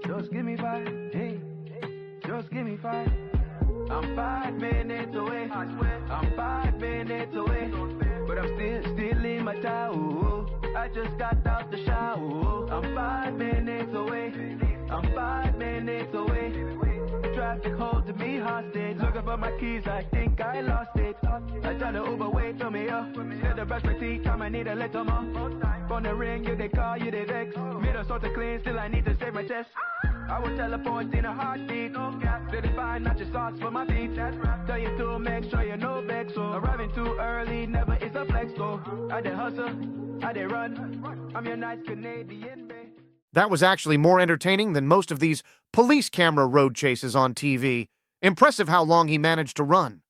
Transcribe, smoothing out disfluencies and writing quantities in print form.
Just give me 5, hey, just give me 5. I'm 5 minutes away, I'm 5 minutes away, but I'm still in my towel. I just got out the shower. I'm 5 minutes away, I'm 5 minutes away. Traffic holding me hostage. Looking for my keys, I think I lost it. I tell the Uber, wait for me up. Still to brush my teeth, time I need a little more. Phone the ring, you they call, you they vex. Middle sort of clean, still I need to save my chest. I will teleport in a heartbeat. Still they find not your sauce for my feet. Tell you to make sure you know back. So arriving too early never is a flex. So I dey hustle, I dey run. I'm your nice Canadian babe. That was actually more entertaining than most of these police camera road chases on TV. Impressive how long he managed to run.